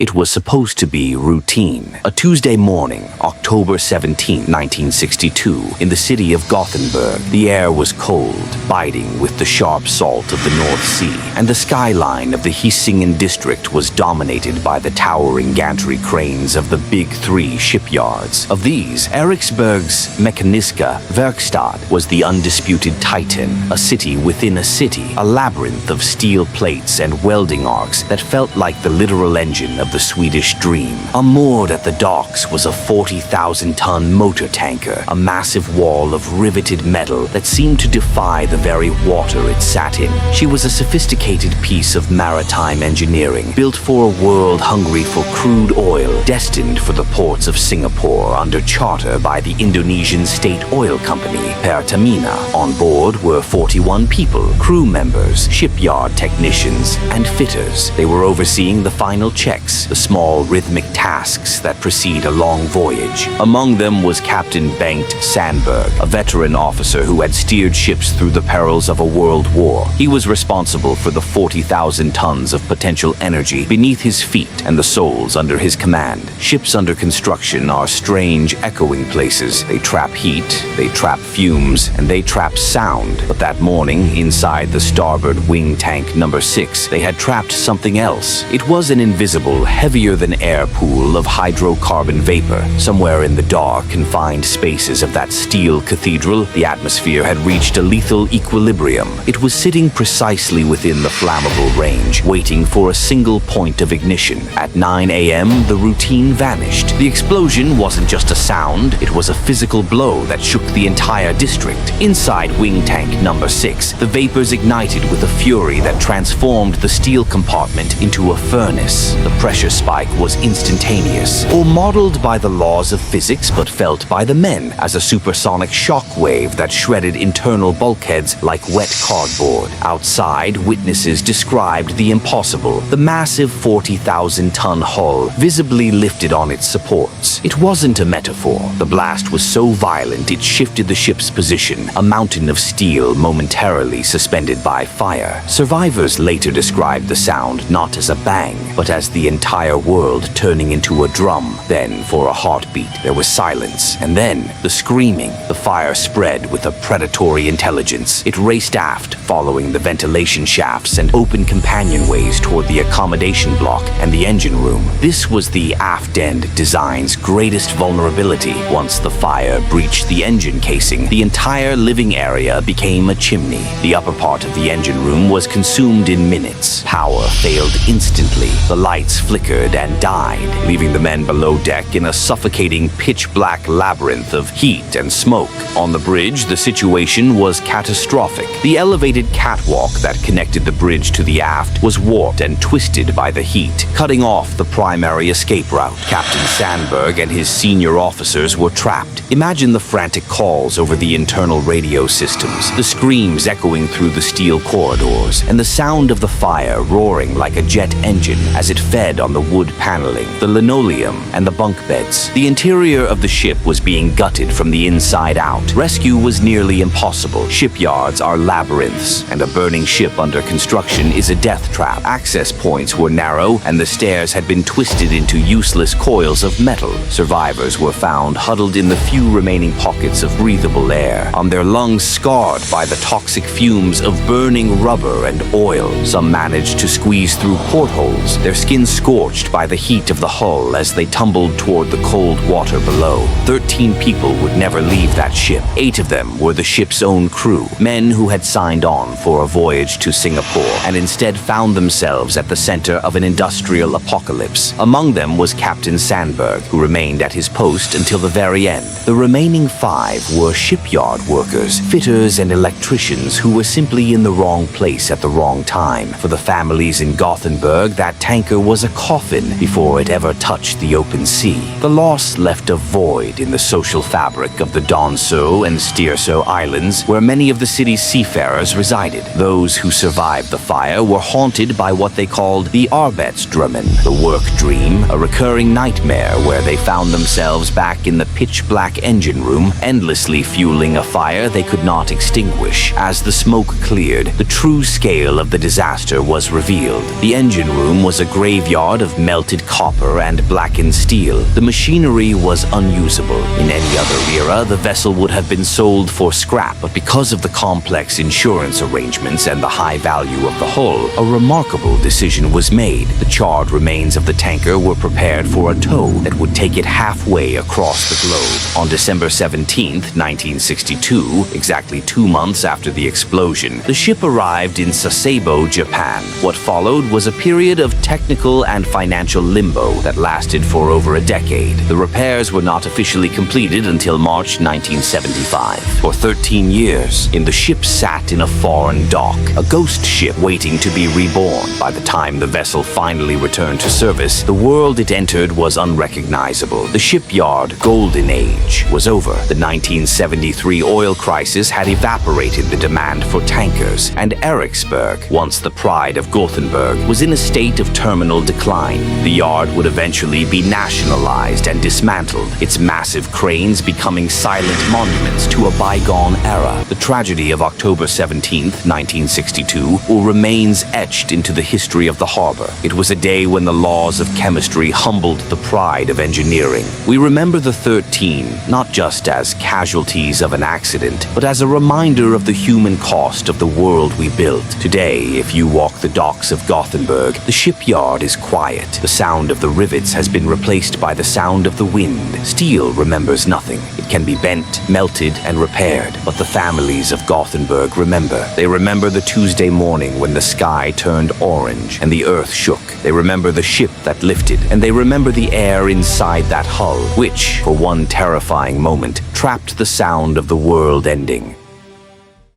It was supposed to be routine. A Tuesday morning, October 17, 1962, in the city of Gothenburg. The air was cold, biting with the sharp salt of the North Sea, and the skyline of the Hisingen district was dominated by the towering gantry cranes of the big three shipyards. Of these, Eriksberg's Mekaniska Verkstad was the undisputed titan, a city within a city, a labyrinth of steel plates and welding arcs that felt like the literal engine of the Swedish dream. Moored at the docks was a 40,000-ton motor tanker, a massive wall of riveted metal that seemed to defy the very water it sat in. She was a sophisticated piece of maritime engineering, built for a world hungry for crude oil, destined for the ports of Singapore under charter by the Indonesian state oil company, Pertamina. On board were 41 people, crew members, shipyard technicians, and fitters. They were overseeing the final checks, the small rhythmic tasks that precede a long voyage. Among them was Captain Bengt Sandberg, a veteran officer who had steered ships through the perils of a world war. He was responsible for the 40,000 tons of potential energy beneath his feet and the souls under his command. Ships under construction are strange, echoing places. They trap heat, they trap fumes, and they trap sound. But that morning, inside the starboard wing tank number 6, they had trapped something else. It was an invisible, heavier-than-air pool of hydrocarbon vapor. Somewhere in the dark, confined spaces of that steel cathedral, the atmosphere had reached a lethal equilibrium. It was sitting precisely within the flammable range, waiting for a single point of ignition. At 9 a.m., the routine vanished. The explosion wasn't just a sound, it was a physical blow that shook the entire district. Inside wing tank number 6, the vapors ignited with a fury that transformed the steel compartment into a furnace. The pressure spike was instantaneous, or modeled by the laws of physics but felt by the men as a supersonic shock wave that shredded internal bulkheads like wet cardboard. Outside, witnesses described the impossible, the massive 40,000-ton hull visibly lifted on its supports. It wasn't a metaphor. The blast was so violent it shifted the ship's position, a mountain of steel momentarily suspended by fire. Survivors later described the sound not as a bang, but as the entire world turning into a drum. Then, for a heartbeat, there was silence, and then the screaming. The fire spread with a predatory intelligence. It raced aft, following the ventilation shafts and open companionways toward the accommodation block and the engine room. This was the aft end design's greatest vulnerability. Once the fire breached the engine casing, the entire living area became a chimney. The upper part of the engine room was consumed in minutes. Power failed instantly. The lights flickered and died, leaving the men below deck in a suffocating pitch-black labyrinth of heat and smoke. On the bridge, the situation was catastrophic. The elevated catwalk that connected the bridge to the aft was warped and twisted by the heat, cutting off the primary escape route. Captain Sandberg and his senior officers were trapped. Imagine the frantic calls over the internal radio systems, the screams echoing through the steel corridors, and the sound of the fire roaring like a jet engine as it fed on the wood paneling, the linoleum, and the bunk beds. The interior of the ship was being gutted from the inside out. Rescue was nearly impossible. Shipyards are labyrinths, and a burning ship under construction is a death trap. Access points were narrow, and the stairs had been twisted into useless coils of metal. Survivors were found huddled in the few remaining pockets of breathable air, their lungs scarred by the toxic fumes of burning rubber and oil. Some managed to squeeze through portholes, their skin scorched by the heat of the hull as they tumbled toward the cold water below. 13 people would never leave that ship. 8 of them were the ship's own crew, men who had signed on for a voyage to Singapore and instead found themselves at the center of an industrial apocalypse. Among them was Captain Sandberg, who remained at his post until the very end. The remaining 5 were shipyard workers, fitters, and electricians who were simply in the wrong place at the wrong time. For the families in Gothenburg, that tanker was a coffin before it ever touched the open sea. The loss left a void in the social fabric of the Donsö and Styrsö Islands, where many of the city's seafarers resided. Those who survived the fire were haunted by what they called the Arbetsdrömmen, the work dream, a recurring nightmare where they found themselves back in the pitch-black engine room, endlessly fueling a fire they could not extinguish. As the smoke cleared, the true scale of the disaster was revealed. The engine room was a graveyard shipyard of melted copper and blackened steel, the machinery was unusable. In any other era, the vessel would have been sold for scrap, but because of the complex insurance arrangements and the high value of the hull, a remarkable decision was made. The charred remains of the tanker were prepared for a tow that would take it halfway across the globe. On December 17, 1962, exactly 2 months after the explosion, the ship arrived in Sasebo, Japan. What followed was a period of technical and financial limbo that lasted for over a decade. The repairs were not officially completed until March 1975. For 13 years, the ship sat in a foreign dock, a ghost ship waiting to be reborn. By the time the vessel finally returned to service, the world it entered was unrecognizable. The shipyard golden age was over. The 1973 oil crisis had evaporated the demand for tankers, and Eriksberg, once the pride of Gothenburg, was in a state of terminal decline. The yard would eventually be nationalized and dismantled, its massive cranes becoming silent monuments to a bygone era. The tragedy of October 17, 1962, will remains etched into the history of the harbor. It was a day when the laws of chemistry humbled the pride of engineering. We remember the 13 not just as casualties of an accident, but as a reminder of the human cost of the world we built. Today, if you walk the docks of Gothenburg, the shipyard is quiet. The sound of the rivets has been replaced by the sound of the wind. Steel remembers nothing. It can be bent, melted, and repaired, but the families of Gothenburg remember. They remember the Tuesday morning when the sky turned orange and the earth shook. They remember the ship that lifted, and they remember the air inside that hull, which, for one terrifying moment, trapped the sound of the world ending.